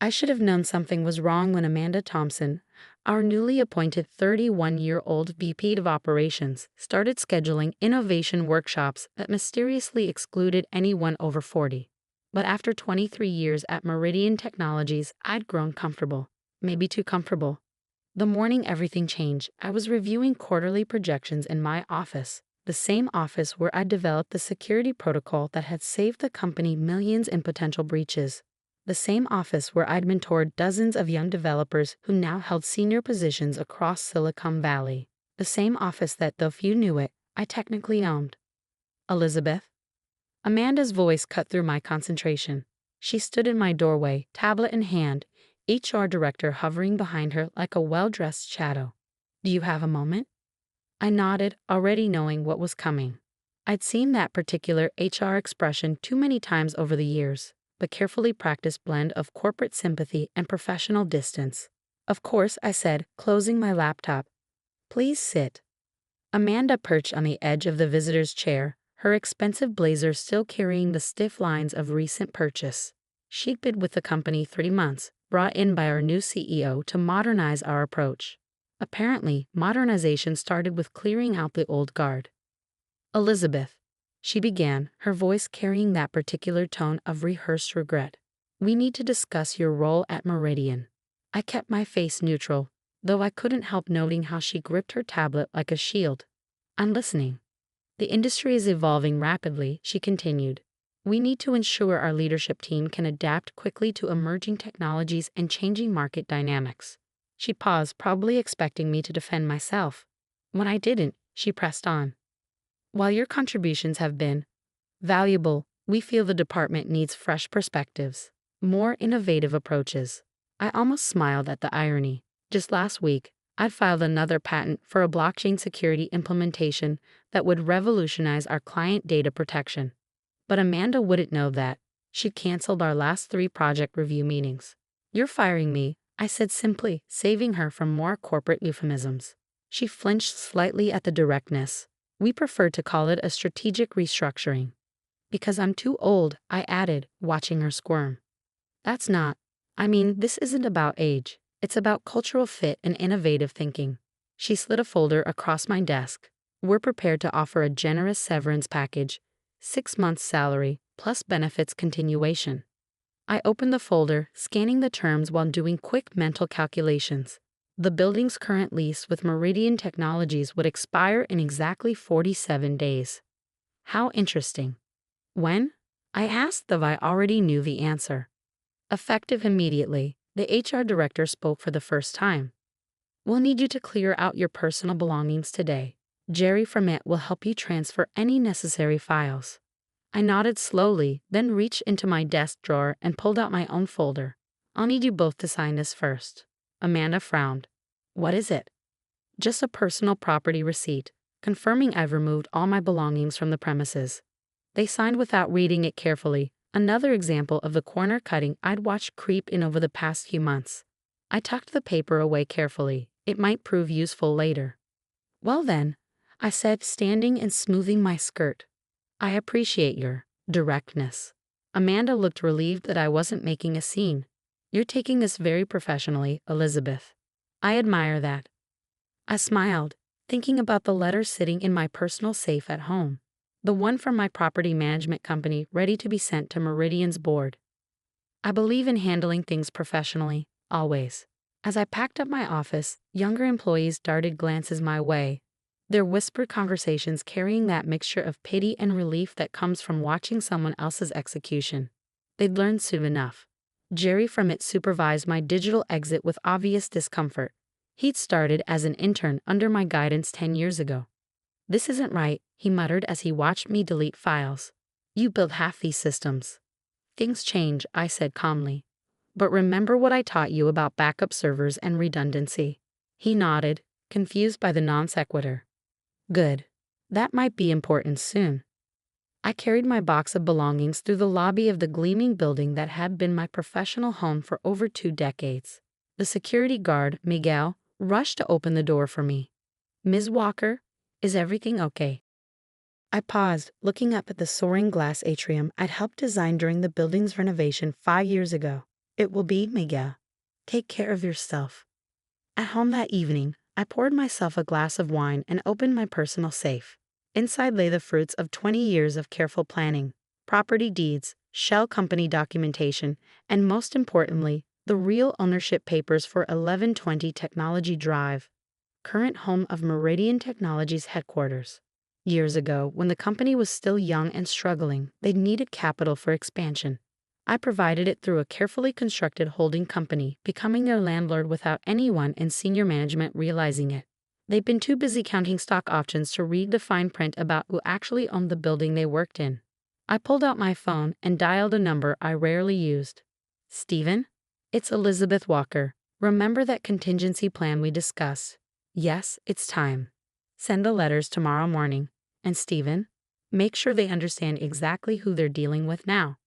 I should have known something was wrong when Amanda Thompson, our newly appointed 31-year-old VP of Operations, started scheduling innovation workshops that mysteriously excluded anyone over 40. But after 23 years at Meridian Technologies, I'd grown comfortable. Maybe too comfortable. The morning everything changed, I was reviewing quarterly projections in my office, the same office where I'd developed the security protocol that had saved the company millions in potential breaches. The same office where I'd mentored dozens of young developers who now held senior positions across Silicon Valley. The same office that, though few knew it, I technically owned. Elizabeth? Amanda's voice cut through my concentration. She stood in my doorway, tablet in hand, HR director hovering behind her like a well-dressed shadow. Do you have a moment? I nodded, already knowing what was coming. I'd seen that particular HR expression too many times over the years, the carefully practiced blend of corporate sympathy and professional distance. Of course, I said, closing my laptop. Please sit. Amanda perched on the edge of the visitor's chair, her expensive blazer still carrying the stiff lines of recent purchase. She'd been with the company 3 months, brought in by our new CEO to modernize our approach. Apparently, modernization started with clearing out the old guard. Elizabeth, she began, her voice carrying that particular tone of rehearsed regret. We need to discuss your role at Meridian. I kept my face neutral, though I couldn't help noting how she gripped her tablet like a shield. I'm listening. The industry is evolving rapidly, she continued. We need to ensure our leadership team can adapt quickly to emerging technologies and changing market dynamics. She paused, probably expecting me to defend myself. When I didn't, she pressed on. While your contributions have been valuable, we feel the department needs fresh perspectives, more innovative approaches. I almost smiled at the irony. Just last week, I'd filed another patent for a blockchain security implementation that would revolutionize our client data protection. But Amanda wouldn't know that. She'd canceled our last 3 project review meetings. You're firing me, I said simply, saving her from more corporate euphemisms. She flinched slightly at the directness. We prefer to call it a strategic restructuring. Because I'm too old, I added, watching her squirm. That's not. This isn't about age. It's about cultural fit and innovative thinking. She slid a folder across my desk. We're prepared to offer a generous severance package, 6 months' salary, plus benefits continuation. I opened the folder, scanning the terms while doing quick mental calculations. The building's current lease with Meridian Technologies would expire in exactly 47 days. How interesting. When? I asked, though I already knew the answer. Effective immediately, the HR director spoke for the first time. We'll need you to clear out your personal belongings today. Jerry from it will help you transfer any necessary files. I nodded slowly, then reached into my desk drawer and pulled out my own folder. I'll need you both to sign this first. Amanda frowned. What is it? Just a personal property receipt, confirming I've removed all my belongings from the premises. They signed without reading it carefully, another example of the corner cutting I'd watched creep in over the past few months. I tucked the paper away carefully. It might prove useful later. Well then, I said, standing and smoothing my skirt. I appreciate your directness. Amanda looked relieved that I wasn't making a scene. You're taking this very professionally, Elizabeth. I admire that. I smiled, thinking about the letter sitting in my personal safe at home. The one from my property management company ready to be sent to Meridian's board. I believe in handling things professionally, always. As I packed up my office, younger employees darted glances my way, their whispered conversations carrying that mixture of pity and relief that comes from watching someone else's execution. They'd learned soon enough. Jerry from it supervised my digital exit with obvious discomfort. He'd started as an intern under my guidance 10 years ago. This isn't right, he muttered as he watched me delete files. You built half these systems. Things change, I said calmly. But remember what I taught you about backup servers and redundancy. He nodded, confused by the non sequitur. Good. That might be important soon. I carried my box of belongings through the lobby of the gleaming building that had been my professional home for over 2 decades. The security guard, Miguel, rushed to open the door for me. Ms. Walker, is everything okay? I paused, looking up at the soaring glass atrium I'd helped design during the building's renovation 5 years ago. It will be, Miguel. Take care of yourself. At home that evening, I poured myself a glass of wine and opened my personal safe. Inside lay the fruits of 20 years of careful planning, property deeds, shell company documentation, and most importantly, the real ownership papers for 1120 Technology Drive, current home of Meridian Technologies headquarters. Years ago, when the company was still young and struggling, they needed capital for expansion. I provided it through a carefully constructed holding company, becoming their landlord without anyone in senior management realizing it. They'd been too busy counting stock options to read the fine print about who actually owned the building they worked in. I pulled out my phone and dialed a number I rarely used. Stephen? It's Elizabeth Walker. Remember that contingency plan we discussed? Yes, it's time. Send the letters tomorrow morning. And Stephen? Make sure they understand exactly who they're dealing with now.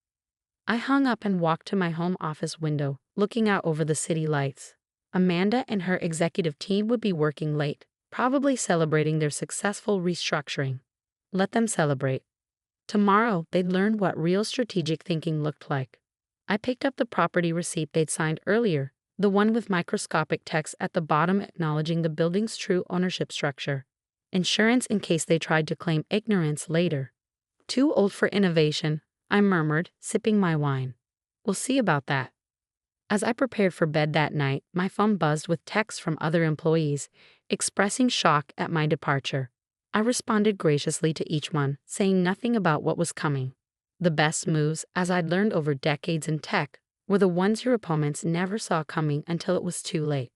I hung up and walked to my home office window, looking out over the city lights. Amanda and her executive team would be working late, probably celebrating their successful restructuring. Let them celebrate. Tomorrow, they'd learn what real strategic thinking looked like. I picked up the property receipt they'd signed earlier, the one with microscopic text at the bottom acknowledging the building's true ownership structure. Insurance in case they tried to claim ignorance later. Too old for innovation, I murmured, sipping my wine. We'll see about that. As I prepared for bed that night, my phone buzzed with texts from other employees, expressing shock at my departure. I responded graciously to each one, saying nothing about what was coming. The best moves, as I'd learned over decades in tech, were the ones your opponents never saw coming until it was too late.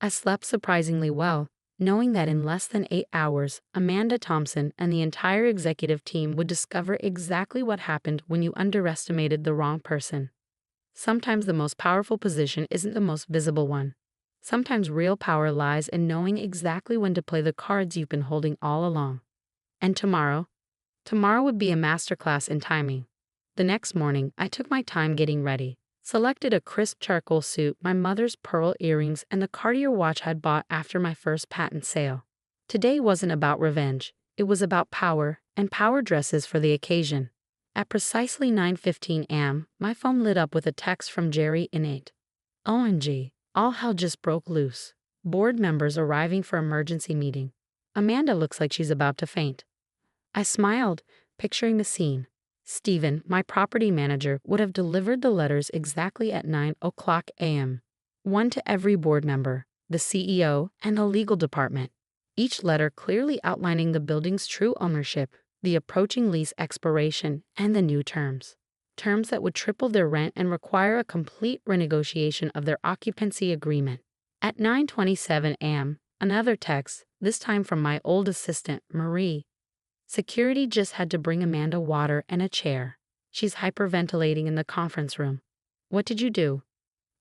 I slept surprisingly well, knowing that in less than 8 hours, Amanda Thompson and the entire executive team would discover exactly what happened when you underestimated the wrong person. Sometimes the most powerful position isn't the most visible one. Sometimes real power lies in knowing exactly when to play the cards you've been holding all along. And tomorrow would be a masterclass in timing. The next morning, I took my time getting ready. Selected a crisp charcoal suit, my mother's pearl earrings, and the Cartier watch I'd bought after my first patent sale. Today wasn't about revenge, it was about power, and power dresses for the occasion. At precisely 9:15 am, my phone lit up with a text from Jerry in it. OMG, all hell just broke loose. Board members arriving for emergency meeting. Amanda looks like she's about to faint. I smiled, picturing the scene. Stephen, my property manager, would have delivered the letters exactly at 9:00 a.m. One to every board member, the CEO, and the legal department. Each letter clearly outlining the building's true ownership, the approaching lease expiration, and the new terms. Terms that would triple their rent and require a complete renegotiation of their occupancy agreement. At 9:27 am, another text, this time from my old assistant, Marie. Security just had to bring Amanda water and a chair. She's hyperventilating in the conference room. What did you do?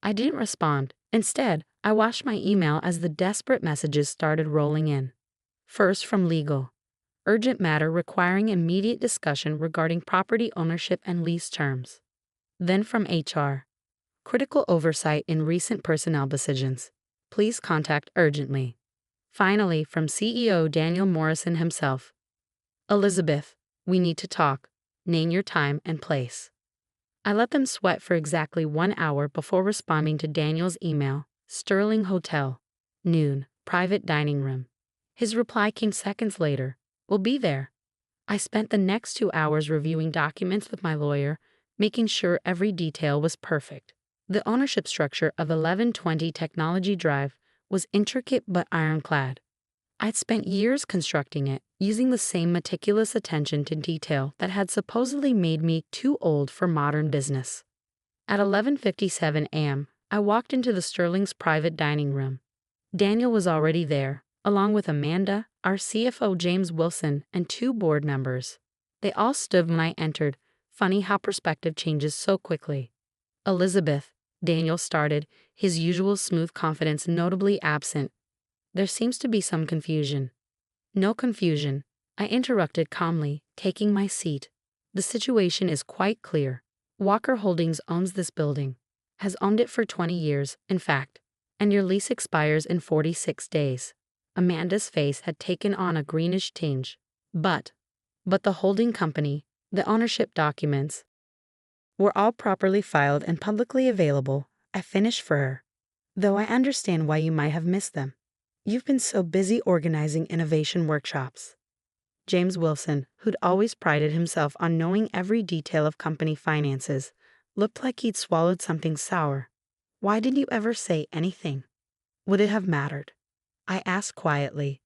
I didn't respond. Instead, I watched my email as the desperate messages started rolling in. First from legal. Urgent matter requiring immediate discussion regarding property ownership and lease terms. Then from HR. Critical oversight in recent personnel decisions. Please contact urgently. Finally, from CEO Daniel Morrison himself. Elizabeth, we need to talk. Name your time and place. I let them sweat for exactly 1 hour before responding to Daniel's email. Sterling Hotel. Noon. Private dining room. His reply came seconds later. We'll be there. I spent the next 2 hours reviewing documents with my lawyer, making sure every detail was perfect. The ownership structure of 1120 Technology Drive was intricate but ironclad. I'd spent years constructing it, using the same meticulous attention to detail that had supposedly made me too old for modern business. At 11:57 am, I walked into the Sterling's private dining room. Daniel was already there, along with Amanda, our CFO James Wilson, and 2 board members. They all stood when I entered. Funny how perspective changes so quickly. Elizabeth, Daniel started, his usual smooth confidence notably absent. There seems to be some confusion. No confusion, I interrupted calmly, taking my seat. The situation is quite clear. Walker Holdings owns this building, has owned it for 20 years, in fact, and your lease expires in 46 days. Amanda's face had taken on a greenish tinge. But the holding company, the ownership documents, were all properly filed and publicly available, I finished for her, though I understand why you might have missed them. You've been so busy organizing innovation workshops. James Wilson, who'd always prided himself on knowing every detail of company finances, looked like he'd swallowed something sour. Why didn't you ever say anything? Would it have mattered? I asked quietly.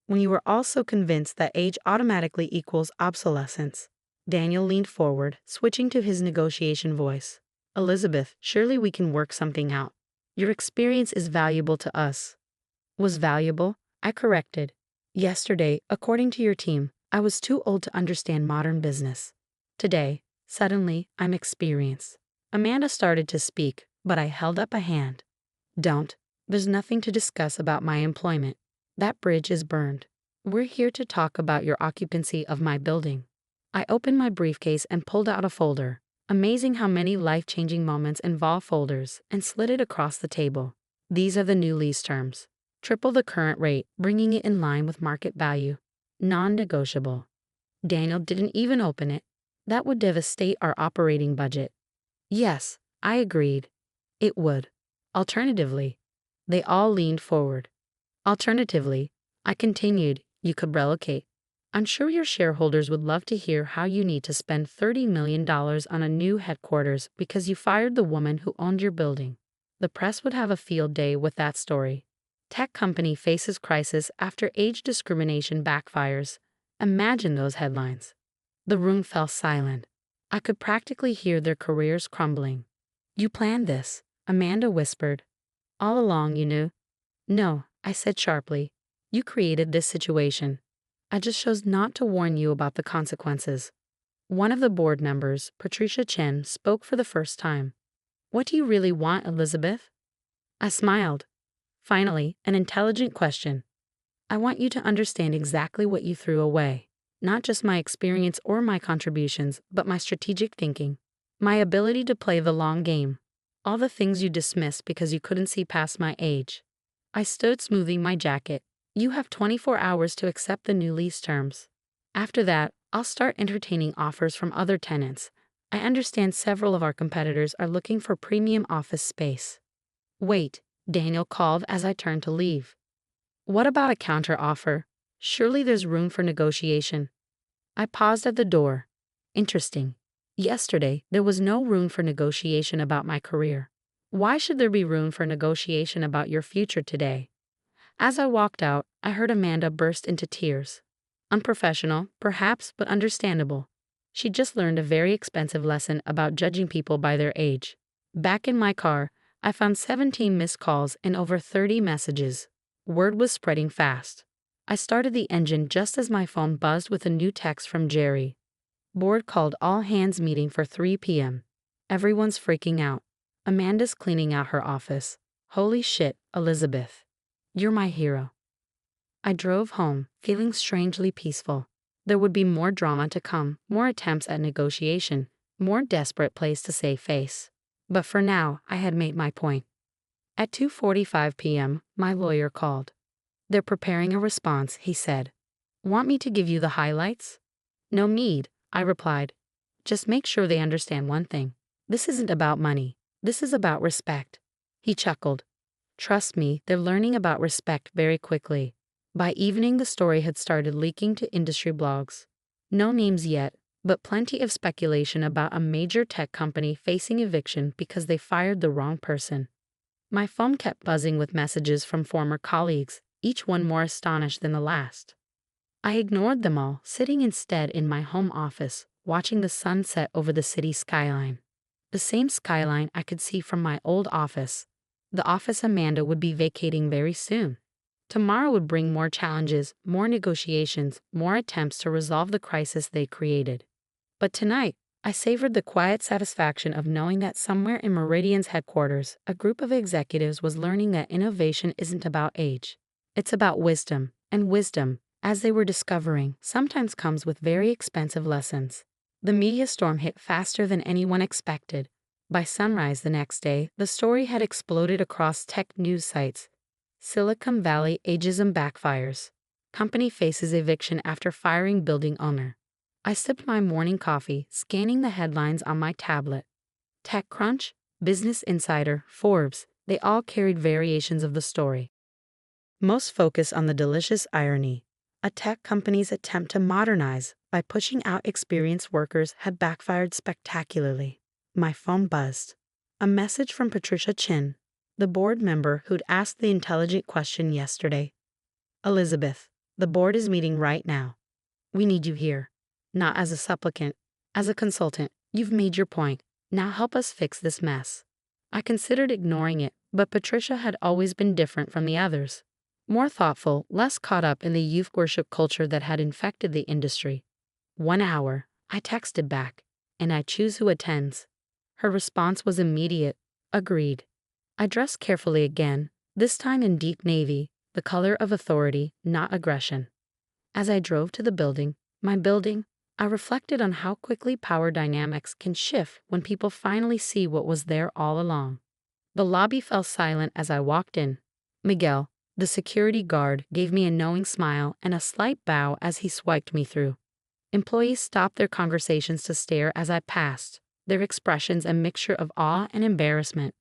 When you were all so convinced that age automatically equals obsolescence. Daniel leaned forward, switching to his negotiation voice. Elizabeth, surely we can work something out. Your experience is valuable to us. Was valuable? I corrected. Yesterday, according to your team, I was too old to understand modern business. Today, suddenly, I'm experienced. Amanda started to speak, but I held up a hand. Don't. There's nothing to discuss about my employment. That bridge is burned. We're here to talk about your occupancy of my building. I opened my briefcase and pulled out a folder. Amazing how many life-changing moments involve folders, and slid it across the table. These are the new lease terms. Triple the current rate, bringing it in line with market value. Non-negotiable. Daniel didn't even open it. That would devastate our operating budget. Yes, I agreed. It would. Alternatively, they all leaned forward. Alternatively, I continued, you could relocate. I'm sure your shareholders would love to hear how you need to spend $30 million on a new headquarters because you fired the woman who owned your building. The press would have a field day with that story. Tech company faces crisis after age discrimination backfires. Imagine those headlines. The room fell silent. I could practically hear their careers crumbling. You planned this, Amanda whispered. All along you knew. No, I said sharply. You created this situation. I just chose not to warn you about the consequences. One of the board members, Patricia Chen, spoke for the first time. What do you really want, Elizabeth? I smiled. Finally, an intelligent question. I want you to understand exactly what you threw away. Not just my experience or my contributions, but my strategic thinking. My ability to play the long game. All the things you dismissed because you couldn't see past my age. I stood smoothing my jacket. You have 24 hours to accept the new lease terms. After that, I'll start entertaining offers from other tenants. I understand several of our competitors are looking for premium office space. Wait, Daniel called as I turned to leave. What about a counter offer? Surely there's room for negotiation. I paused at the door. Interesting. Yesterday, there was no room for negotiation about my career. Why should there be room for negotiation about your future today? As I walked out, I heard Amanda burst into tears. Unprofessional, perhaps, but understandable. She'd just learned a very expensive lesson about judging people by their age. Back in my car, I found 17 missed calls and over 30 messages. Word was spreading fast. I started the engine just as my phone buzzed with a new text from Jerry. Board called all hands meeting for 3 p.m. Everyone's freaking out. Amanda's cleaning out her office. Holy shit, Elizabeth. You're my hero. I drove home, feeling strangely peaceful. There would be more drama to come, more attempts at negotiation, more desperate plays to save face. But for now, I had made my point. At 2:45 p.m., my lawyer called. They're preparing a response, he said. Want me to give you the highlights? No need, I replied. Just make sure they understand one thing. This isn't about money. This is about respect. He chuckled. Trust me, they're learning about respect very quickly. By evening, the story had started leaking to industry blogs. No names yet, but plenty of speculation about a major tech company facing eviction because they fired the wrong person. My phone kept buzzing with messages from former colleagues, each one more astonished than the last. I ignored them all, sitting instead in my home office, watching the sun set over the city skyline. The same skyline I could see from my old office. The office Amanda would be vacating very soon. Tomorrow would bring more challenges, more negotiations, more attempts to resolve the crisis they created. But tonight, I savored the quiet satisfaction of knowing that somewhere in Meridian's headquarters, a group of executives was learning that innovation isn't about age. It's about wisdom, and wisdom, as they were discovering, sometimes comes with very expensive lessons. The media storm hit faster than anyone expected. By sunrise the next day, the story had exploded across tech news sites. Silicon Valley ageism backfires. Company faces eviction after firing building owner. I sipped my morning coffee, scanning the headlines on my tablet. TechCrunch, Business Insider, Forbes, they all carried variations of the story. Most focus on the delicious irony. A tech company's attempt to modernize by pushing out experienced workers had backfired spectacularly. My phone buzzed. A message from Patricia Chin, the board member who'd asked the intelligent question yesterday. Elizabeth, the board is meeting right now. We need you here. Not as a supplicant, as a consultant. You've made your point. Now help us fix this mess. I considered ignoring it, but Patricia had always been different from the others. More thoughtful, less caught up in the youth worship culture that had infected the industry. 1 hour, I texted back, and I choose who attends. Her response was immediate. Agreed. I dressed carefully again, this time in deep navy, the color of authority, not aggression. As I drove to the building, I reflected on how quickly power dynamics can shift when people finally see what was there all along. The lobby fell silent as I walked in. Miguel, the security guard, gave me a knowing smile and a slight bow as he swiped me through. Employees stopped their conversations to stare as I passed, their expressions a mixture of awe and embarrassment.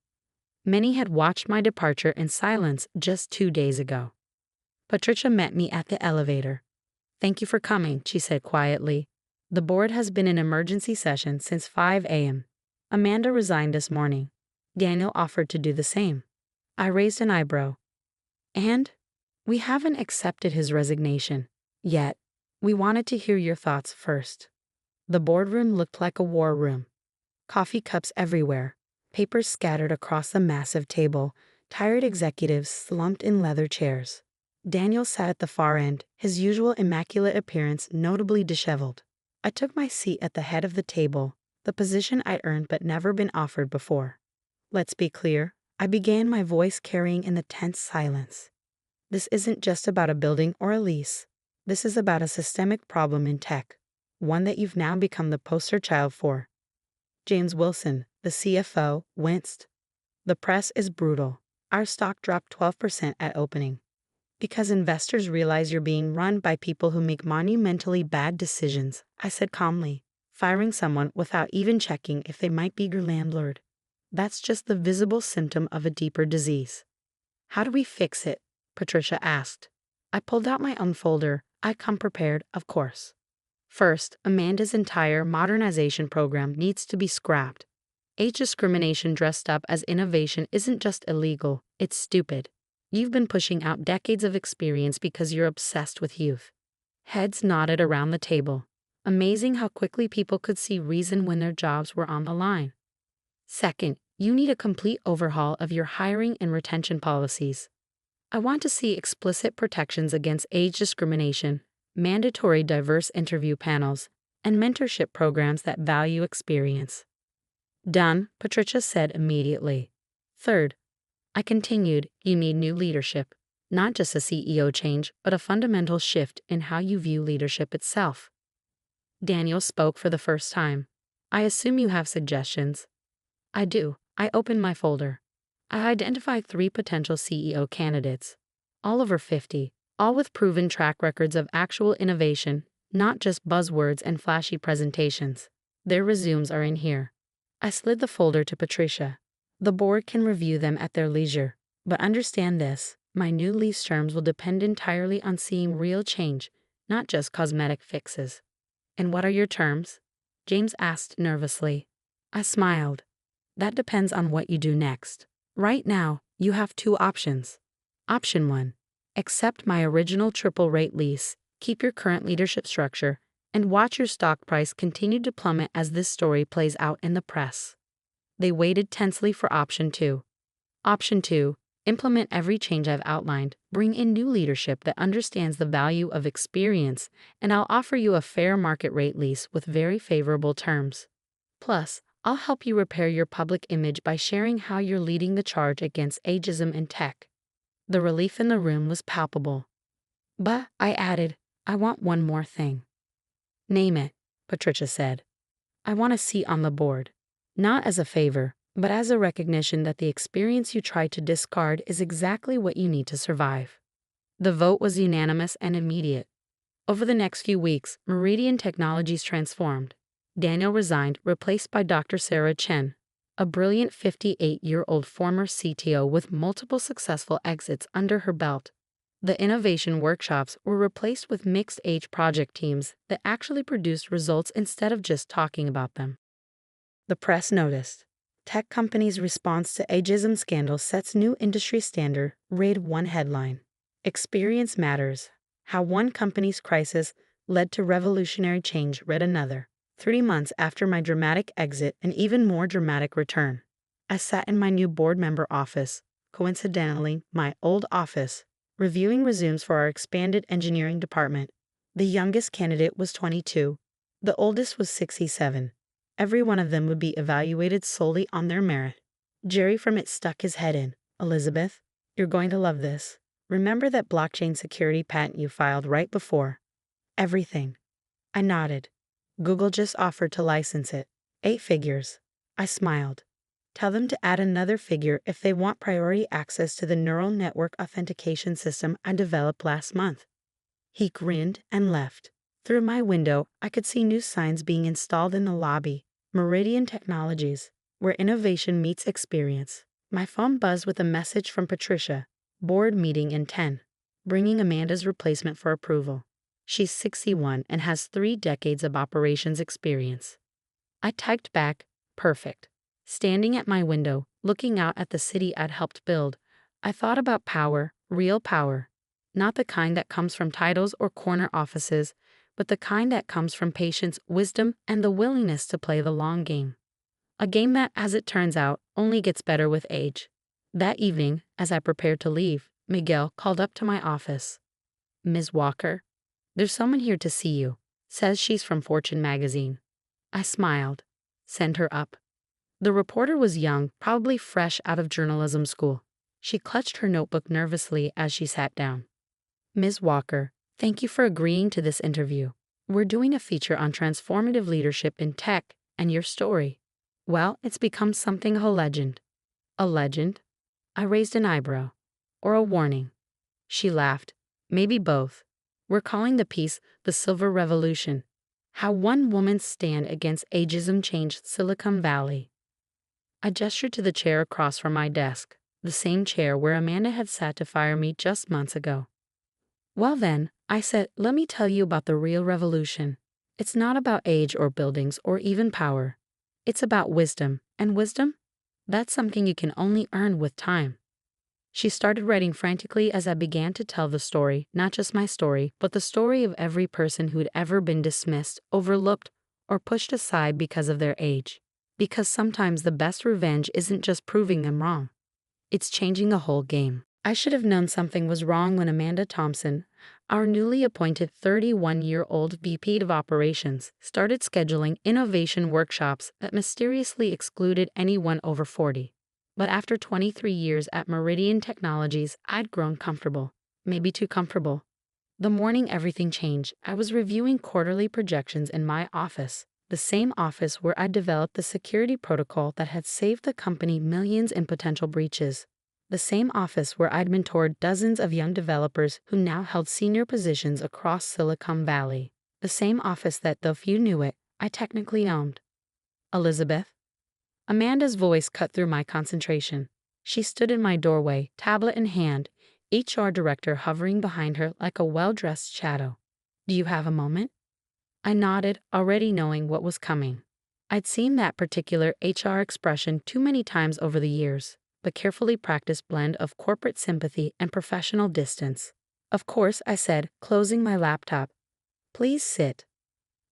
Many had watched my departure in silence just 2 days ago. Patricia met me at the elevator. Thank you for coming, she said quietly. The board has been in emergency session since 5 a.m. Amanda resigned this morning. Daniel offered to do the same. I raised an eyebrow. And? We haven't accepted his resignation. Yet. We wanted to hear your thoughts first. The boardroom looked like a war room. Coffee cups everywhere, papers scattered across the massive table, tired executives slumped in leather chairs. Daniel sat at the far end, his usual immaculate appearance notably disheveled. I took my seat at the head of the table, the position I'd earned but never been offered before. Let's be clear, I began, my voice carrying in the tense silence. This isn't just about a building or a lease. This is about a systemic problem in tech, one that you've now become the poster child for. James Wilson, the CFO, winced. The press is brutal. Our stock dropped 12% at opening. Because investors realize you're being run by people who make monumentally bad decisions, I said calmly, firing someone without even checking if they might be your landlord. That's just the visible symptom of a deeper disease. How do we fix it? Patricia asked. I pulled out my own folder. I come prepared, of course. First, Amanda's entire modernization program needs to be scrapped. Age discrimination dressed up as innovation isn't just illegal, it's stupid. You've been pushing out decades of experience because you're obsessed with youth. Heads nodded around the table. Amazing how quickly people could see reason when their jobs were on the line. Second, you need a complete overhaul of your hiring and retention policies. I want to see explicit protections against age discrimination, mandatory diverse interview panels, and mentorship programs that value experience. Done, Patricia said immediately. Third, I continued, you need new leadership. Not just a CEO change, but a fundamental shift in how you view leadership itself. Daniel spoke for the first time. I assume you have suggestions. I do. I opened my folder. I identified 3 potential CEO candidates, all over 50, all with proven track records of actual innovation, not just buzzwords and flashy presentations. Their resumes are in here. I slid the folder to Patricia. The board can review them at their leisure, but understand this, my new lease terms will depend entirely on seeing real change, not just cosmetic fixes. And what are your terms? James asked nervously. I smiled. That depends on what you do next. Right now, you have 2 options. Option 1. Accept my original triple-rate lease, keep your current leadership structure, and watch your stock price continue to plummet as this story plays out in the press. They waited tensely for option 2. Option 2. Implement every change I've outlined, bring in new leadership that understands the value of experience, and I'll offer you a fair market rate lease with very favorable terms. Plus, I'll help you repair your public image by sharing how you're leading the charge against ageism in tech. The relief in the room was palpable. But, I added, I want one more thing. Name it, Patricia said. I want a seat on the board. Not as a favor, but as a recognition that the experience you tried to discard is exactly what you need to survive. The vote was unanimous and immediate. Over the next few weeks, Meridian Technologies transformed. Daniel resigned, replaced by Dr. Sarah Chen. a brilliant 58-year-old former CTO with multiple successful exits under her belt. The innovation workshops were replaced with mixed-age project teams that actually produced results instead of just talking about them. The press noticed. Tech companies' response to ageism scandal sets new industry standard, read one headline. Experience matters. How one company's crisis led to revolutionary change, read another. 3 months after my dramatic exit and even more dramatic return, I sat in my new board member office, coincidentally my old office, reviewing resumes for our expanded engineering department. The youngest candidate was 22. The oldest was 67. Every one of them would be evaluated solely on their merit. Jerry from it stuck his head in. Elizabeth, you're going to love this. Remember that blockchain security patent you filed right before? Everything. I nodded. Google just offered to license it. 8 figures. I smiled. Tell them to add another figure if they want priority access to the neural network authentication system I developed last month. He grinned and left. Through my window, I could see new signs being installed in the lobby. Meridian Technologies, where innovation meets experience. My phone buzzed with a message from Patricia. Board meeting in 10. Bringing Amanda's replacement for approval. She's 61 and has 3 decades of operations experience. I typed back, perfect. Standing at my window, looking out at the city I'd helped build, I thought about power, real power. Not the kind that comes from titles or corner offices, but the kind that comes from patience, wisdom, and the willingness to play the long game. A game that, as it turns out, only gets better with age. That evening, as I prepared to leave, Miguel called up to my office. Ms. Walker, there's someone here to see you. Says she's from Fortune magazine. I smiled. Send her up. The reporter was young, probably fresh out of journalism school. She clutched her notebook nervously as she sat down. Ms. Walker, thank you for agreeing to this interview. We're doing a feature on transformative leadership in tech, and your story, well, it's become something of a legend. A legend? I raised an eyebrow. Or a warning? She laughed. Maybe both. We're calling the piece The Silver Revolution. How one woman's stand against ageism changed Silicon Valley. I gestured to the chair across from my desk, the same chair where Amanda had sat to fire me just months ago. Well then, I said, let me tell you about the real revolution. It's not about age or buildings or even power. It's about wisdom, and wisdom? That's something you can only earn with time. She started writing frantically as I began to tell the story, not just my story, but the story of every person who'd ever been dismissed, overlooked, or pushed aside because of their age. Because sometimes the best revenge isn't just proving them wrong. It's changing the whole game. I should have known something was wrong when Amanda Thompson, our newly appointed 31-year-old VP of Operations, started scheduling innovation workshops that mysteriously excluded anyone over 40. But after 23 years at Meridian Technologies, I'd grown comfortable. Maybe too comfortable. The morning everything changed, I was reviewing quarterly projections in my office, the same office where I'd developed the security protocol that had saved the company millions in potential breaches. The same office where I'd mentored dozens of young developers who now held senior positions across Silicon Valley. The same office that, though few knew it, I technically owned. Elizabeth? Amanda's voice cut through my concentration. She stood in my doorway, tablet in hand, HR director hovering behind her like a well-dressed shadow. Do you have a moment? I nodded, already knowing what was coming. I'd seen that particular HR expression too many times over the years, the carefully practiced blend of corporate sympathy and professional distance. Of course, I said, closing my laptop. Please sit.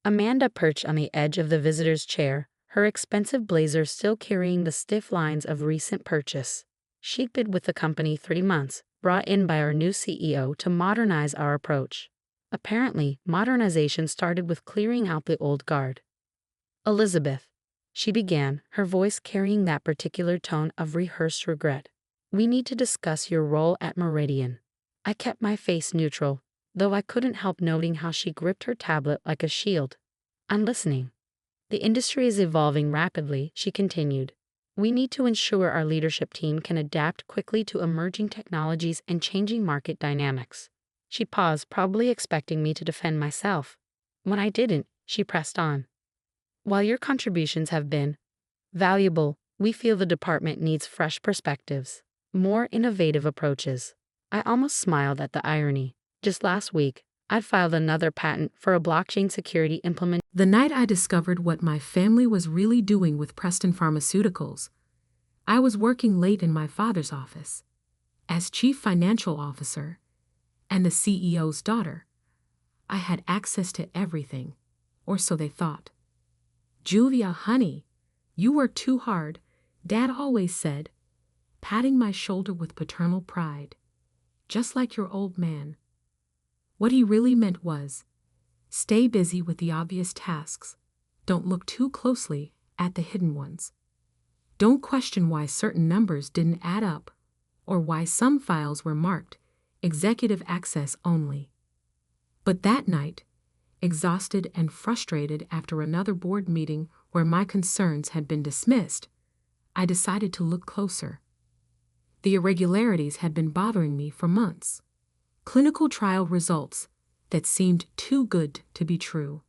Amanda perched on the edge of the visitor's chair, her expensive blazer still carrying the stiff lines of recent purchase. She'd been with the company 3 months, brought in by our new CEO to modernize our approach. Apparently, modernization started with clearing out the old guard. Elizabeth, she began, her voice carrying that particular tone of rehearsed regret. We need to discuss your role at Meridian. I kept my face neutral, though I couldn't help noting how she gripped her tablet like a shield. I'm listening. The industry is evolving rapidly, she continued. We need to ensure our leadership team can adapt quickly to emerging technologies and changing market dynamics. She paused, probably expecting me to defend myself. When I didn't, she pressed on. While your contributions have been valuable, We feel the department needs fresh perspectives, more innovative approaches. I almost smiled at the irony. Just last week, I'd filed another patent for a blockchain security implement. The night I discovered what my family was really doing with Preston Pharmaceuticals, I was working late in my father's office. As chief financial officer and the CEO's daughter, I had access to everything, or so they thought. "Julia, honey, you work too hard," Dad always said, patting my shoulder with paternal pride. "Just like your old man." What he really meant was, stay busy with the obvious tasks. Don't look too closely at the hidden ones. Don't question why certain numbers didn't add up, or why some files were marked executive access only. But that night, exhausted and frustrated after another board meeting where my concerns had been dismissed, I decided to look closer. The irregularities had been bothering me for months. Clinical trial results that seemed too good to be true.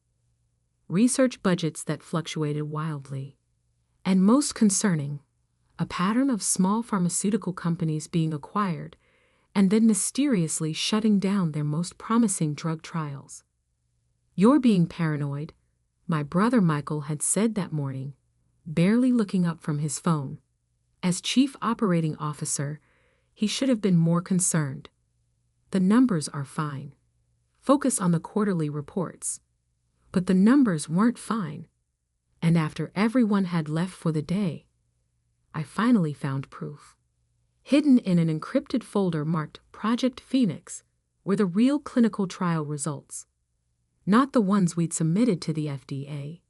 Research budgets that fluctuated wildly. And most concerning, a pattern of small pharmaceutical companies being acquired and then mysteriously shutting down their most promising drug trials. "You're being paranoid," my brother Michael had said that morning, barely looking up from his phone. As chief operating officer, he should have been more concerned. The numbers are fine. Focus on the quarterly reports. But the numbers weren't fine. And after everyone had left for the day, I finally found proof. Hidden in an encrypted folder marked Project Phoenix were the real clinical trial results. Not the ones we'd submitted to the FDA,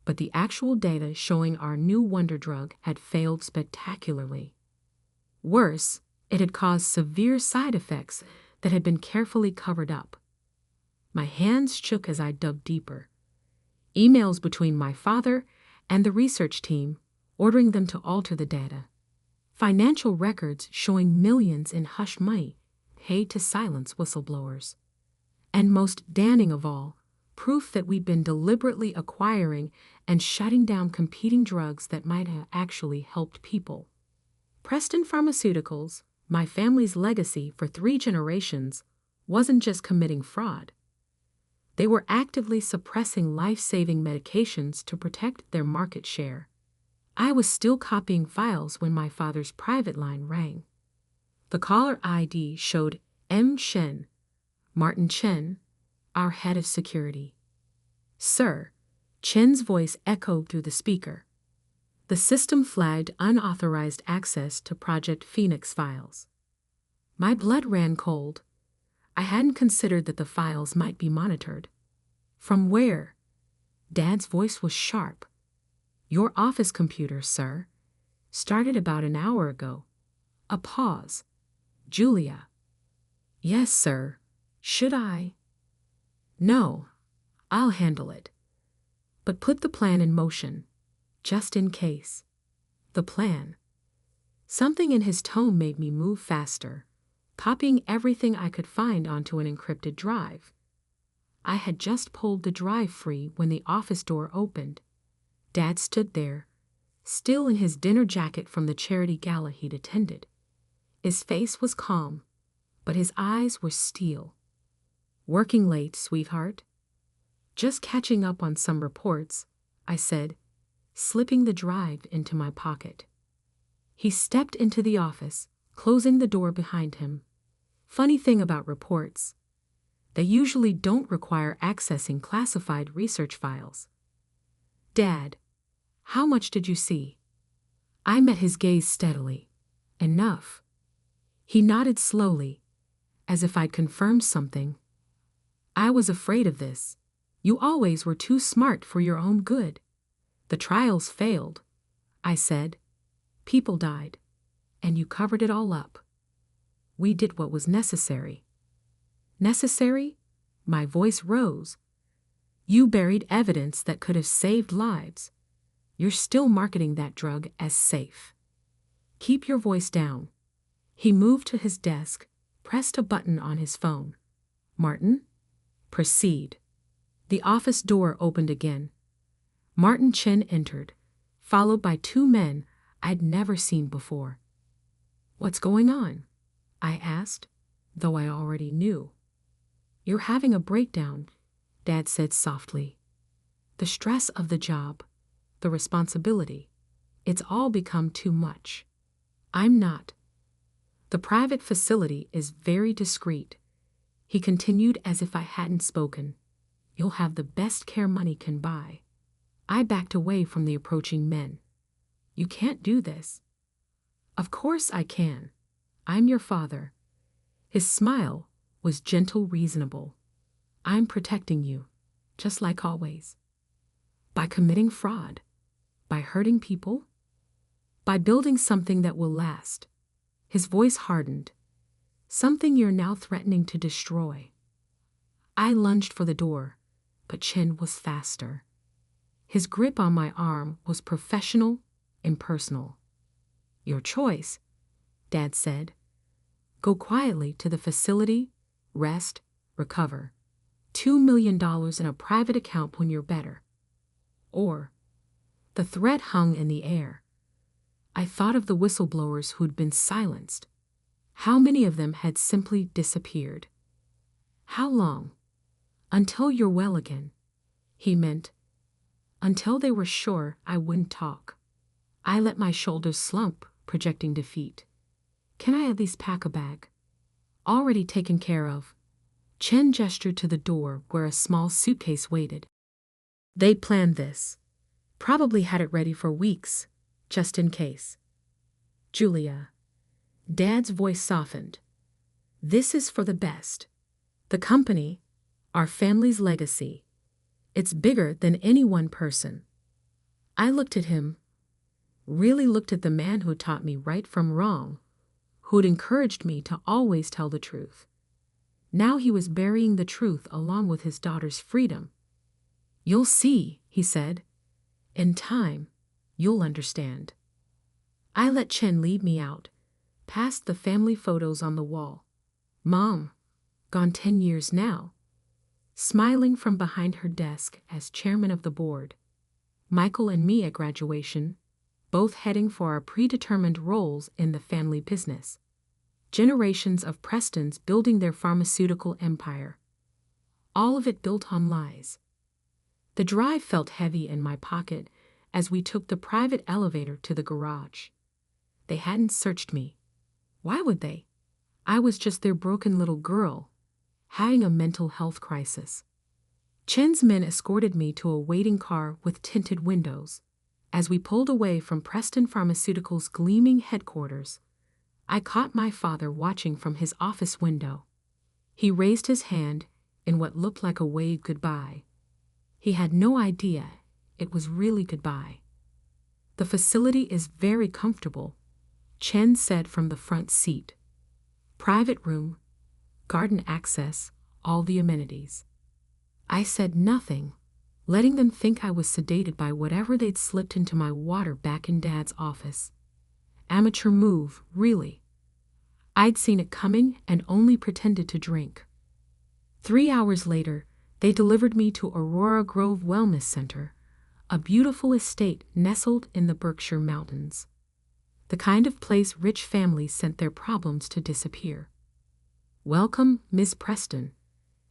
but the actual data showing our new wonder drug had failed spectacularly. Worse, it had caused severe side effects that had been carefully covered up. My hands shook as I dug deeper. Emails between my father and the research team ordering them to alter the data. Financial records showing millions in hush money paid to silence whistleblowers. And most damning of all, proof that we'd been deliberately acquiring and shutting down competing drugs that might have actually helped people. Preston Pharmaceuticals, my family's legacy for 3 generations, wasn't just committing fraud. They were actively suppressing life-saving medications to protect their market share. I was still copying files when my father's private line rang. The caller ID showed M. Chen, Martin Chen, our head of security. "Sir," Chen's voice echoed through the speaker. The system flagged unauthorized access to Project Phoenix files. My blood ran cold. I hadn't considered that the files might be monitored. "From where?" Dad's voice was sharp. "Your office computer, sir. Started about an hour ago." A pause. "Julia." "Yes, sir. Should I?" "No. I'll handle it. But put the plan in motion, just in case." The plan. Something in his tone made me move faster, copying everything I could find onto an encrypted drive. I had just pulled the drive free when the office door opened. Dad stood there, still in his dinner jacket from the charity gala he'd attended. His face was calm, but his eyes were steel. "Working late, sweetheart?" "Just catching up on some reports," I said, slipping the drive into my pocket. He stepped into the office, closing the door behind him. Funny thing about reports, they usually don't require accessing classified research files. "Dad, how much did you see?" I met his gaze steadily. "Enough." He nodded slowly, as if I'd confirmed something. "I was afraid of this. You always were too smart for your own good." "The trials failed," I said. "People died, and you covered it all up." "We did what was necessary." "Necessary?" My voice rose. "You buried evidence that could have saved lives. You're still marketing that drug as safe." "Keep your voice down." He moved to his desk, pressed a button on his phone. "Martin, proceed." The office door opened again. Martin Chen entered, followed by 2 men I'd never seen before. "What's going on?" I asked, though I already knew. "You're having a breakdown," Dad said softly. "The stress of the job, the responsibility, it's all become too much." "I'm not. The private facility is very discreet," he continued as if I hadn't spoken. "You'll have the best care money can buy." I backed away from the approaching men. "You can't do this." "Of course I can. I'm your father." His smile was gentle, reasonable. "I'm protecting you, just like always. By committing fraud, by hurting people, by building something that will last." His voice hardened. "Something you're now threatening to destroy." I lunged for the door, but Chen was faster. His grip on my arm was professional, impersonal. "Your choice," Dad said. "Go quietly to the facility, rest, recover. $2 million in a private account when you're better." Or, the threat hung in the air. I thought of the whistleblowers who'd been silenced. How many of them had simply disappeared? "How long?" "Until you're well again." He meant until they were sure I wouldn't talk. I let my shoulders slump, projecting defeat. "Can I at least pack a bag?" "Already taken care of." Chen gestured to the door where a small suitcase waited. They planned this. Probably had it ready for weeks, just in case. "Julia." Dad's voice softened. "This is for the best. The company, our family's legacy. It's bigger than any one person." I looked at him, really looked at the man who taught me right from wrong, who'd encouraged me to always tell the truth. Now he was burying the truth along with his daughter's freedom. "You'll see," he said. "In time, you'll understand." I let Chen lead me out, past the family photos on the wall. Mom, gone 10 years now, smiling from behind her desk as chairman of the board. Michael and me at graduation, both heading for our predetermined roles in the family business. Generations of Prestons building their pharmaceutical empire. All of it built on lies. The drive felt heavy in my pocket as we took the private elevator to the garage. They hadn't searched me. Why would they? I was just their broken little girl, having a mental health crisis. Chen's men escorted me to a waiting car with tinted windows. As we pulled away from Preston Pharmaceuticals' gleaming headquarters, I caught my father watching from his office window. He raised his hand in what looked like a wave goodbye. He had no idea it was really goodbye. "The facility is very comfortable," Chen said from the front seat. "Private room, garden access, all the amenities." I said nothing, letting them think I was sedated by whatever they'd slipped into my water back in Dad's office. Amateur move, really. I'd seen it coming and only pretended to drink. 3 hours later, they delivered me to Aurora Grove Wellness Center, a beautiful estate nestled in the Berkshire Mountains. The kind of place rich families sent their problems to disappear. "Welcome, Miss Preston,"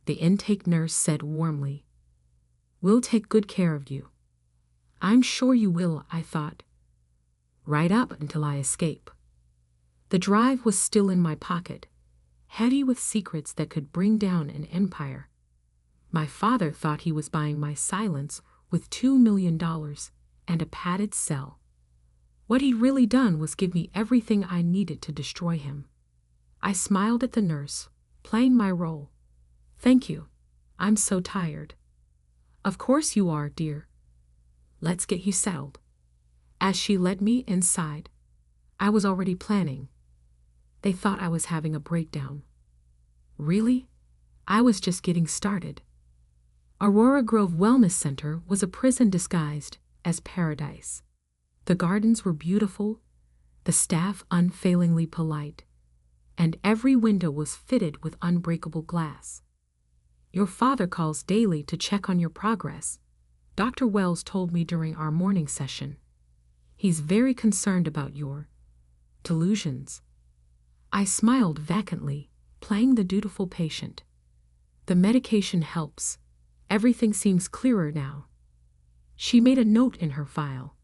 the intake nurse said warmly. "We'll take good care of you." "I'm sure you will," I thought. Right up until I escape. The drive was still in my pocket, heavy with secrets that could bring down an empire. My father thought he was buying my silence with $2 million and a padded cell. What he'd really done was give me everything I needed to destroy him. I smiled at the nurse, playing my role. "Thank you. I'm so tired." "Of course you are, dear. Let's get you settled." As she led me inside, I was already planning. They thought I was having a breakdown. Really? I was just getting started. Aurora Grove Wellness Center was a prison disguised as paradise. The gardens were beautiful, the staff unfailingly polite, and every window was fitted with unbreakable glass. "Your father calls daily to check on your progress," Dr. Wells told me during our morning session. He's very concerned about your delusions. I smiled vacantly, playing the dutiful patient. The medication helps. Everything seems clearer now. She made a note in her file.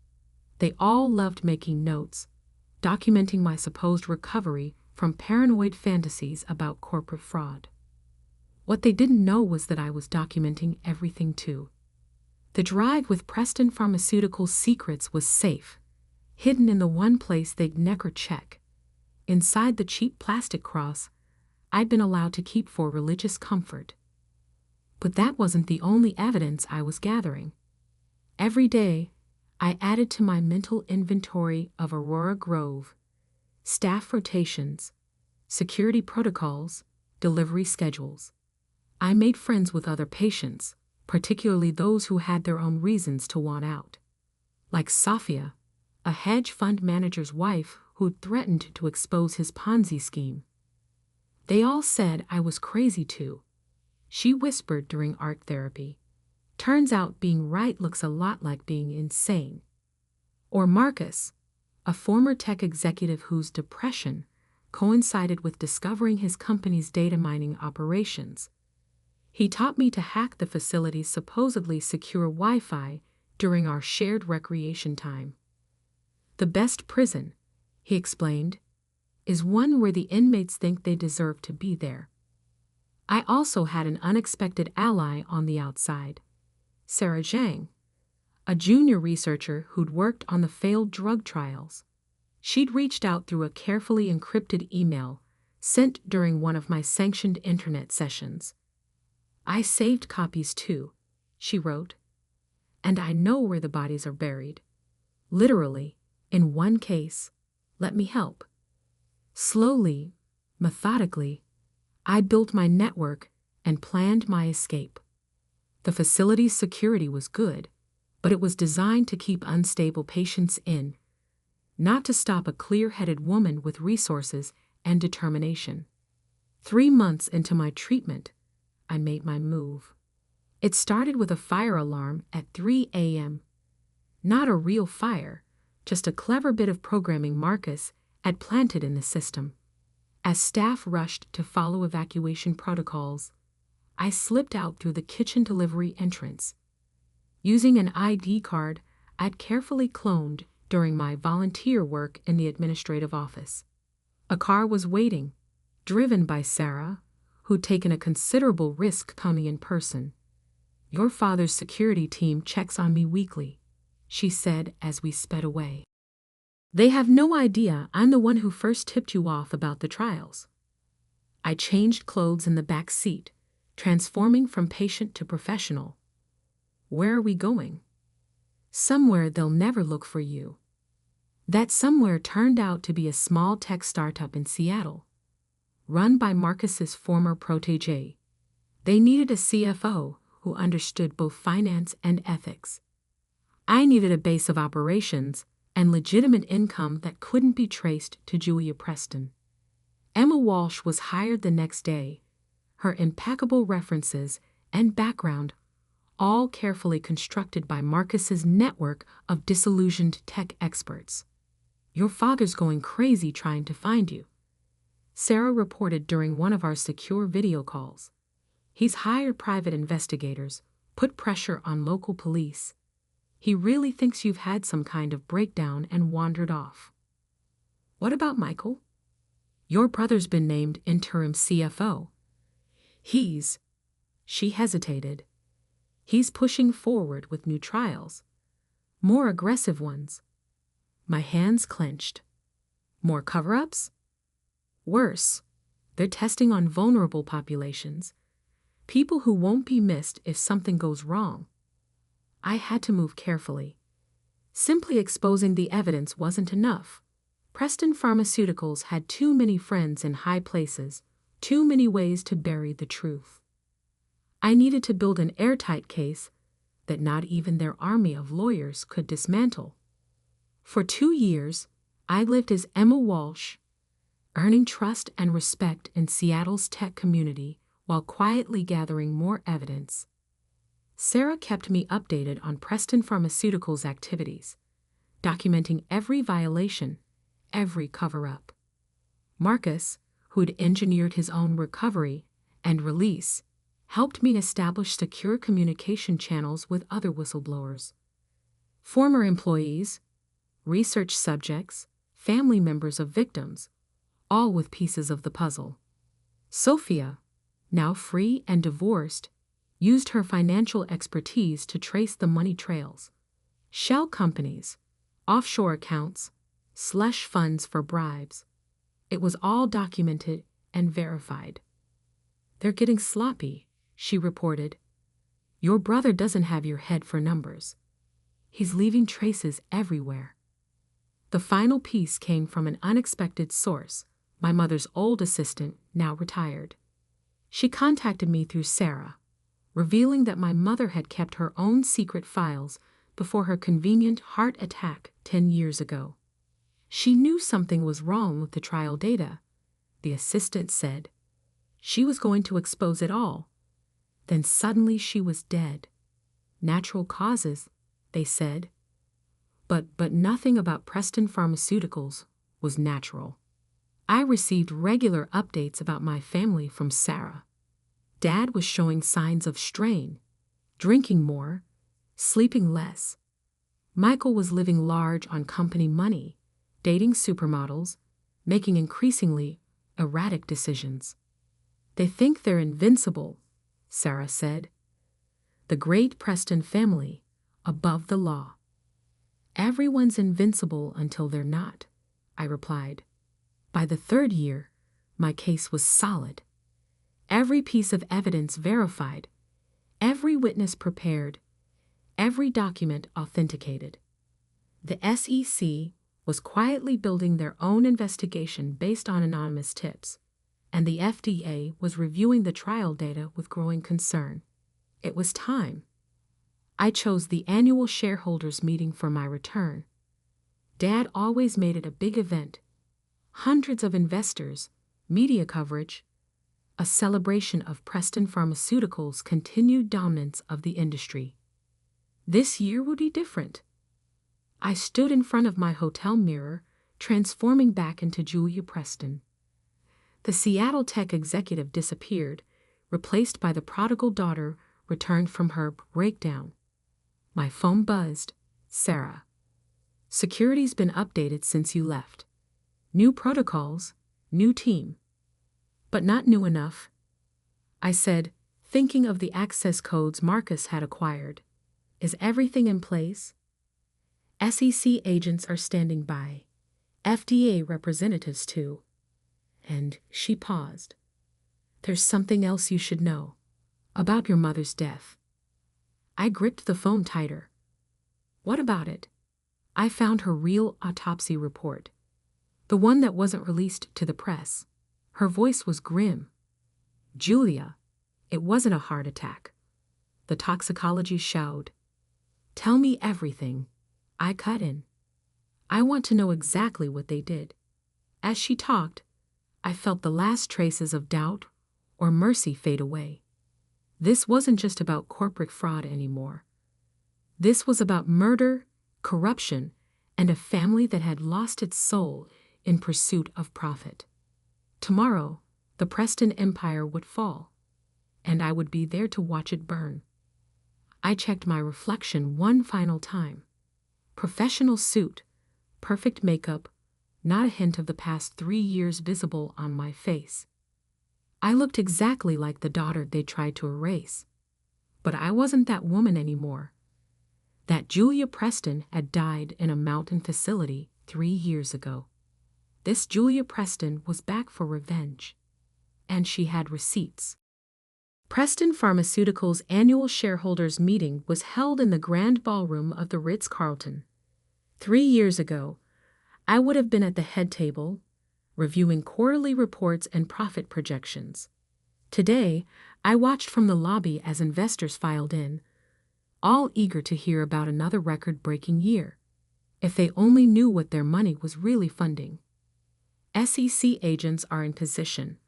They all loved making notes, documenting my supposed recovery from paranoid fantasies about corporate fraud. What they didn't know was that I was documenting everything too. The drive with Preston Pharmaceuticals' secrets was safe, hidden in the one place they'd never check. Inside the cheap plastic cross I'd been allowed to keep for religious comfort. But that wasn't the only evidence I was gathering. Every day, I added to my mental inventory of Aurora Grove, staff rotations, security protocols, delivery schedules. I made friends with other patients, particularly those who had their own reasons to want out. Like Safia, a hedge fund manager's wife who'd threatened to expose his Ponzi scheme. They all said I was crazy too. She whispered during art therapy. Turns out being right looks a lot like being insane. Or Marcus, a former tech executive whose depression coincided with discovering his company's data mining operations. He taught me to hack the facility's supposedly secure Wi-Fi during our shared recreation time. The best prison, he explained, is one where the inmates think they deserve to be there. I also had an unexpected ally on the outside, Sarah Zhang, a junior researcher who'd worked on the failed drug trials. She'd reached out through a carefully encrypted email sent during one of my sanctioned internet sessions. I saved copies too, she wrote, and I know where the bodies are buried. Literally, in one case. Let me help. Slowly, methodically, I built my network and planned my escape. The facility's security was good, but it was designed to keep unstable patients in, not to stop a clear-headed woman with resources and determination. 3 months into my treatment, I made my move. It started with a fire alarm at 3 a.m. Not a real fire, just a clever bit of programming Marcus had planted in the system. As staff rushed to follow evacuation protocols, I slipped out through the kitchen delivery entrance. Using an ID card I'd carefully cloned during my volunteer work in the administrative office. A car was waiting, driven by Sarah, who'd taken a considerable risk coming in person. "Your father's security team checks on me weekly," she said as we sped away. "They have no idea I'm the one who first tipped you off about the trials." I changed clothes in the back seat, transforming from patient to professional. "Where are we going?" "Somewhere they'll never look for you." That somewhere turned out to be a small tech startup in Seattle, run by Marcus's former protégé. They needed a CFO who understood both finance and ethics. I needed a base of operations and legitimate income that couldn't be traced to Julia Preston. Emma Walsh was hired the next day, her impeccable references and background all carefully constructed by Marcus's network of disillusioned tech experts. "Your father's going crazy trying to find you," Sarah reported during one of our secure video calls. "He's hired private investigators, put pressure on local police. He really thinks you've had some kind of breakdown and wandered off." "What about Michael?" "Your brother's been named interim CFO. She hesitated. "He's pushing forward with new trials. More aggressive ones." My hands clenched. "More cover-ups?" "Worse. They're testing on vulnerable populations. People who won't be missed if something goes wrong." I had to move carefully. Simply exposing the evidence wasn't enough. Preston Pharmaceuticals had too many friends in high places, too many ways to bury the truth. I needed to build an airtight case that not even their army of lawyers could dismantle. For 2 years, I lived as Emma Walsh, earning trust and respect in Seattle's tech community while quietly gathering more evidence. Sarah kept me updated on Preston Pharmaceuticals' activities, documenting every violation, every cover-up. Marcus, who'd engineered his own recovery and release, helped me establish secure communication channels with other whistleblowers. Former employees, research subjects, family members of victims, all with pieces of the puzzle. Sophia, now free and divorced, used her financial expertise to trace the money trails. Shell companies, offshore accounts, slush funds for bribes. It was all documented and verified. "They're getting sloppy," she reported. "Your brother doesn't have your head for numbers. He's leaving traces everywhere." The final piece came from an unexpected source, my mother's old assistant, now retired. She contacted me through Sarah, revealing that my mother had kept her own secret files before her convenient heart attack 10 years ago. She knew something was wrong with the trial data, the assistant said. She was going to expose it all. Then suddenly she was dead. Natural causes, they said. But nothing about Preston Pharmaceuticals was natural. I received regular updates about my family from Sarah. Dad was showing signs of strain, drinking more, sleeping less. Michael was living large on company money, dating supermodels, making increasingly erratic decisions. "They think they're invincible," Sarah said. "The great Preston family, above the law." "Everyone's invincible until they're not," I replied. By the 3rd year, my case was solid. Every piece of evidence verified, every witness prepared, every document authenticated. The SEC was quietly building their own investigation based on anonymous tips, and the FDA was reviewing the trial data with growing concern. It was time. I chose the annual shareholders meeting for my return. Dad always made it a big event. Hundreds of investors, media coverage, a celebration of Preston Pharmaceuticals' continued dominance of the industry. This year would be different. I stood in front of my hotel mirror, transforming back into Julia Preston. The Seattle tech executive disappeared, replaced by the prodigal daughter returned from her breakdown. My phone buzzed. "Sarah, security's been updated since you left. New protocols, new team." "But not new enough," I said, thinking of the access codes Marcus had acquired. "Is everything in place?" "SEC agents are standing by. FDA representatives too." And she paused. "There's something else you should know. About your mother's death." I gripped the phone tighter. "What about it?" "I found her real autopsy report. The one that wasn't released to the press." Her voice was grim. "Julia, it wasn't a heart attack." The toxicology showed. "Tell me everything." I cut in. "I want to know exactly what they did." As she talked, I felt the last traces of doubt or mercy fade away. This wasn't just about corporate fraud anymore. This was about murder, corruption, and a family that had lost its soul in pursuit of profit. Tomorrow, the Preston empire would fall, and I would be there to watch it burn. I checked my reflection one final time. Professional suit, perfect makeup, not a hint of the past 3 years visible on my face. I looked exactly like the daughter they tried to erase. But I wasn't that woman anymore. That Julia Preston had died in a mountain facility 3 years ago. This Julia Preston was back for revenge. And she had receipts. Preston Pharmaceuticals' annual shareholders meeting was held in the grand ballroom of the Ritz-Carlton. 3 years ago, I would have been at the head table, reviewing quarterly reports and profit projections. Today, I watched from the lobby as investors filed in, all eager to hear about another record-breaking year. If they only knew what their money was really funding. "SEC agents are in position,"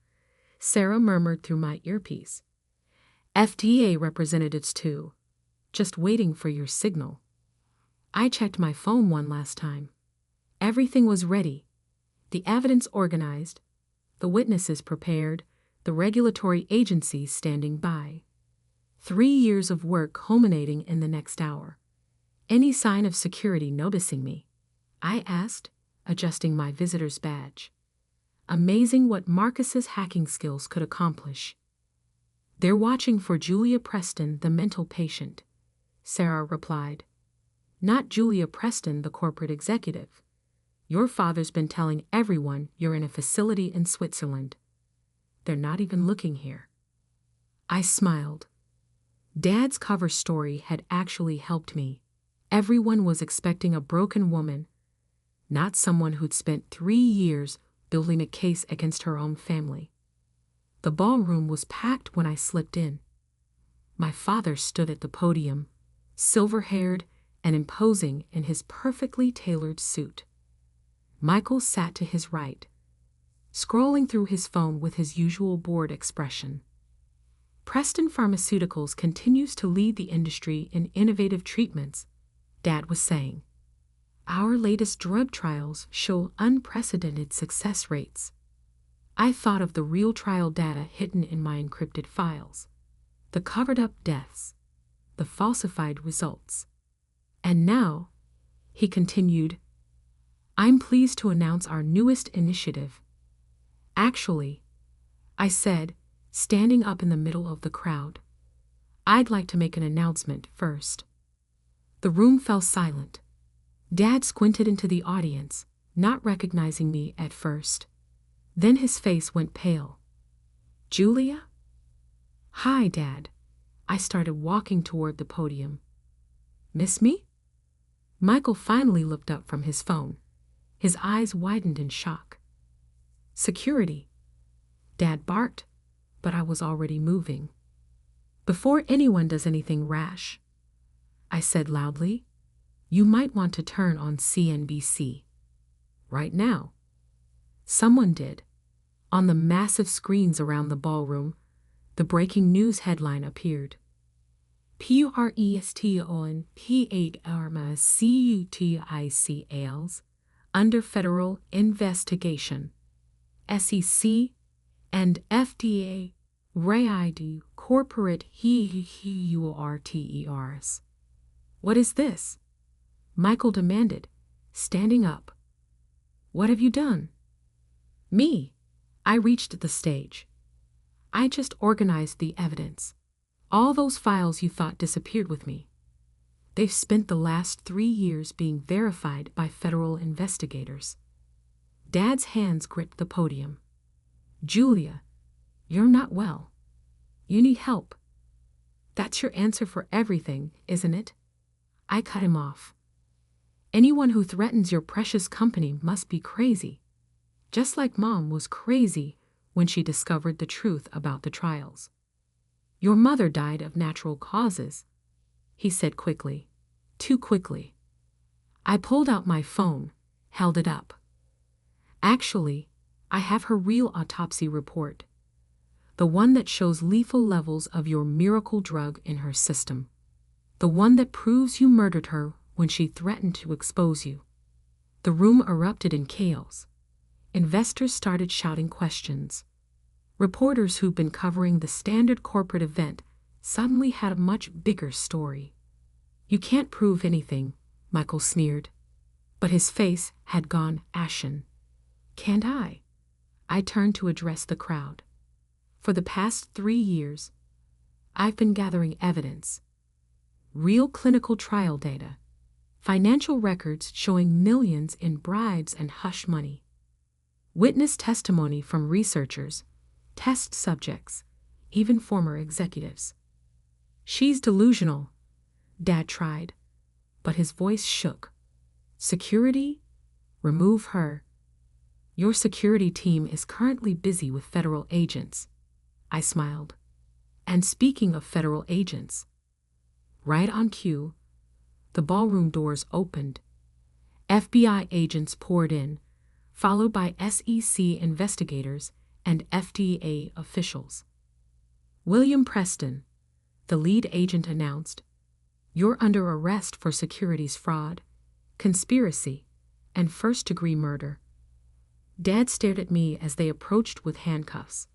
Sarah murmured through my earpiece. "FDA representatives too, just waiting for your signal." I checked my phone one last time. Everything was ready. The evidence organized, the witnesses prepared, the regulatory agencies standing by. 3 years of work culminating in the next hour. Any sign of security noticing me? I asked, adjusting my visitor's badge. Amazing what Marcus's hacking skills could accomplish. They're watching for Julia Preston, the mental patient, Sarah replied. Not Julia Preston, the corporate executive. Your father's been telling everyone you're in a facility in Switzerland. They're not even looking here. I smiled. Dad's cover story had actually helped me. Everyone was expecting a broken woman, not someone who'd spent 3 years building a case against her own family. The ballroom was packed when I slipped in. My father stood at the podium, silver-haired and imposing in his perfectly tailored suit. Michael sat to his right, scrolling through his phone with his usual bored expression. Preston Pharmaceuticals continues to lead the industry in innovative treatments, Dad was saying. Our latest drug trials show unprecedented success rates. I thought of the real trial data hidden in my encrypted files, the covered-up deaths, the falsified results. And now, he continued, I'm pleased to announce our newest initiative. Actually, I said, standing up in the middle of the crowd, I'd like to make an announcement first. The room fell silent. Dad squinted into the audience, not recognizing me at first. Then his face went pale. Julia? Hi, Dad. I started walking toward the podium. Miss me? Michael finally looked up from his phone. His eyes widened in shock. Security. Dad barked, but I was already moving. Before anyone does anything rash, I said loudly, you might want to turn on CNBC. Right now. Someone did. On the massive screens around the ballroom, the breaking news headline appeared. Preston Pharmaceuticals under federal investigation. SEC and FDA raid corporate headquarters. What is this? Michael demanded, standing up. What have you done? Me. I reached the stage. I just organized the evidence. All those files you thought disappeared with me. They've spent the last 3 years being verified by federal investigators. Dad's hands gripped the podium. Julia, you're not well. You need help. That's your answer for everything, isn't it? I cut him off. Anyone who threatens your precious company must be crazy. Just like Mom was crazy when she discovered the truth about the trials. Your mother died of natural causes, he said quickly. Too quickly. I pulled out my phone, held it up. Actually, I have her real autopsy report. The one that shows lethal levels of your miracle drug in her system. The one that proves you murdered her when she threatened to expose you. The room erupted in chaos. Investors started shouting questions. Reporters who'd been covering the standard corporate event suddenly had a much bigger story. You can't prove anything, Michael sneered. But his face had gone ashen. Can't I? I turned to address the crowd. For the past 3 years, I've been gathering evidence. Real clinical trial data. Financial records showing millions in bribes and hush money. Witness testimony from researchers, test subjects, even former executives. She's delusional, Dad tried, but his voice shook. Security? Remove her. Your security team is currently busy with federal agents. I smiled. And speaking of federal agents, right on cue, the ballroom doors opened. FBI agents poured in, followed by SEC investigators and FDA officials. William Preston, the lead agent announced, You're under arrest for securities fraud, conspiracy, and first-degree murder. Dad stared at me as they approached with handcuffs.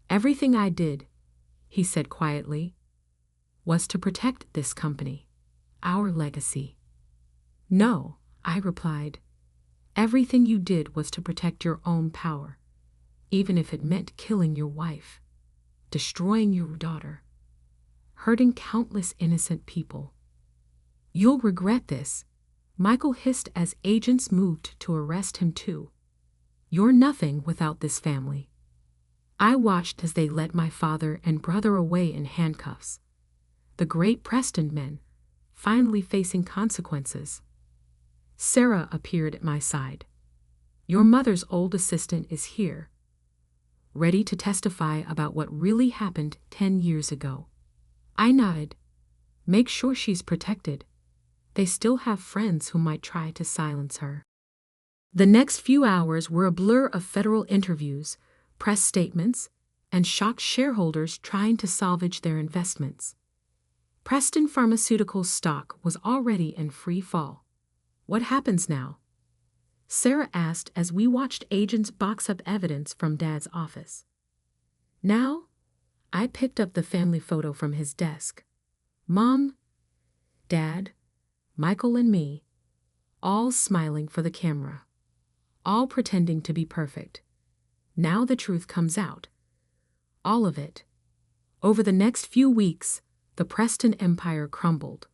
Everything I did, he said quietly, was to protect this company, our legacy. No, I replied. Everything you did was to protect your own power, even if it meant killing your wife, destroying your daughter, hurting countless innocent people. You'll regret this, Michael hissed as agents moved to arrest him too. You're nothing without this family. I watched as they led my father and brother away in handcuffs. The great Preston men, finally facing consequences. Sarah appeared at my side. Your mother's old assistant is here, ready to testify about what really happened 10 years ago. I nodded. Make sure she's protected. They still have friends who might try to silence her. The next few hours were a blur of federal interviews, press statements, and shocked shareholders trying to salvage their investments. Preston Pharmaceuticals stock was already in free fall. What happens now? Sarah asked as we watched agents box up evidence from Dad's office. Now, I picked up the family photo from his desk. Mom, Dad, Michael and me, all smiling for the camera, all pretending to be perfect. Now the truth comes out. All of it. Over the next few weeks, the Preston empire crumbled.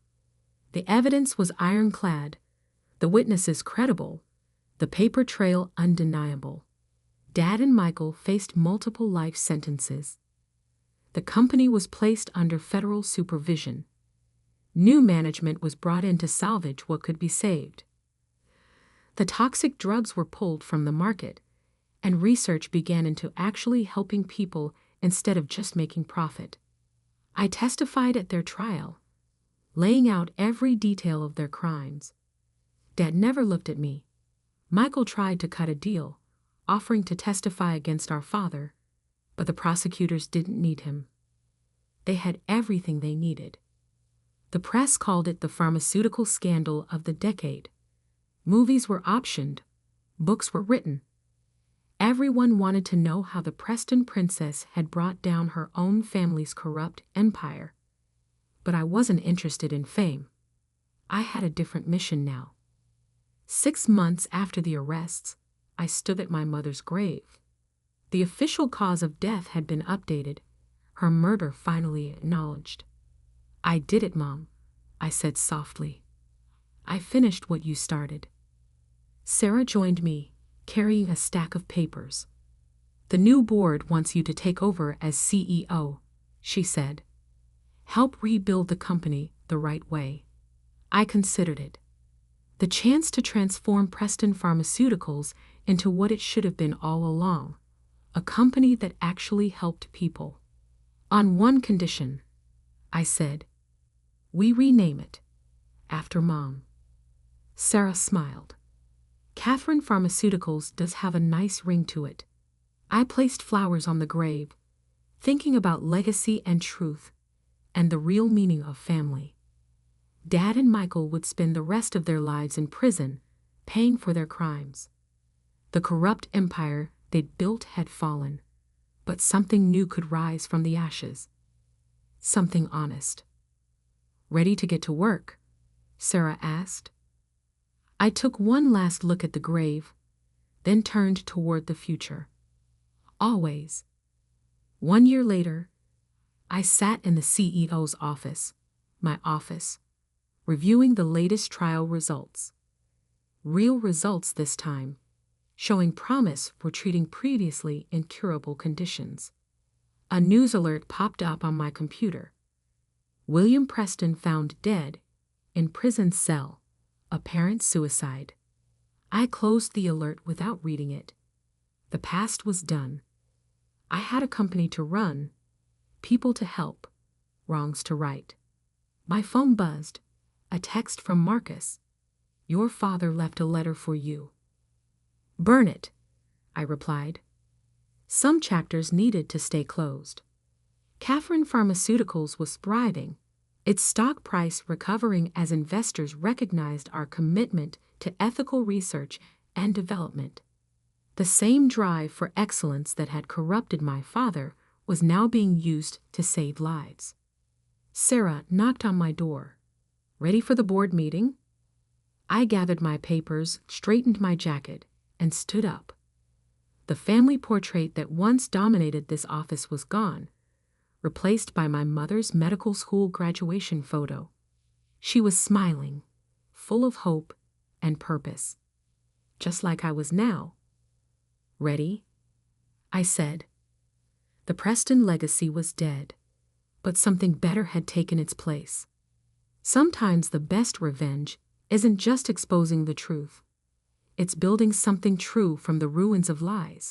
The evidence was ironclad, the witnesses credible, the paper trail undeniable. Dad and Michael faced multiple life sentences. The company was placed under federal supervision. New management was brought in to salvage what could be saved. The toxic drugs were pulled from the market, and research began into actually helping people instead of just making profit. I testified at their trial, laying out every detail of their crimes. Dad never looked at me. Michael tried to cut a deal, offering to testify against our father, but the prosecutors didn't need him. They had everything they needed. The press called it the pharmaceutical scandal of the decade. Movies were optioned, books were written. Everyone wanted to know how the Preston princess had brought down her own family's corrupt empire. But I wasn't interested in fame. I had a different mission now. 6 months after the arrests, I stood at my mother's grave. The official cause of death had been updated, her murder finally acknowledged. I did it, Mom, I said softly. I finished what you started. Sarah joined me, carrying a stack of papers. The new board wants you to take over as CEO, she said. Help rebuild the company the right way. I considered it. The chance to transform Preston Pharmaceuticals into what it should have been all along, a company that actually helped people. On one condition, I said. We rename it after Mom. Sarah smiled. Catherine Pharmaceuticals does have a nice ring to it. I placed flowers on the grave, thinking about legacy and truth, and the real meaning of family. Dad and Michael would spend the rest of their lives in prison, paying for their crimes. The corrupt empire they'd built had fallen, but something new could rise from the ashes. Something honest. Ready to get to work? Sarah asked. I took one last look at the grave, then turned toward the future. Always. 1 year later, I sat in the CEO's office, my office, reviewing the latest trial results. Real results this time, showing promise for treating previously incurable conditions. A news alert popped up on my computer. William Preston found dead in prison cell, apparent suicide. I closed the alert without reading it. The past was done. I had a company to run, people to help, wrongs to right. My phone buzzed. A text from Marcus. Your father left a letter for you. Burn it, I replied. Some chapters needed to stay closed. Catherine Pharmaceuticals was thriving, its stock price recovering as investors recognized our commitment to ethical research and development. The same drive for excellence that had corrupted my father was now being used to save lives. Sarah knocked on my door. "Ready for the board meeting?" I gathered my papers, straightened my jacket, and stood up. The family portrait that once dominated this office was gone, replaced by my mother's medical school graduation photo. She was smiling, full of hope and purpose, just like I was now. "Ready?" I said. The Preston legacy was dead, but something better had taken its place. Sometimes the best revenge isn't just exposing the truth. It's building something true from the ruins of lies.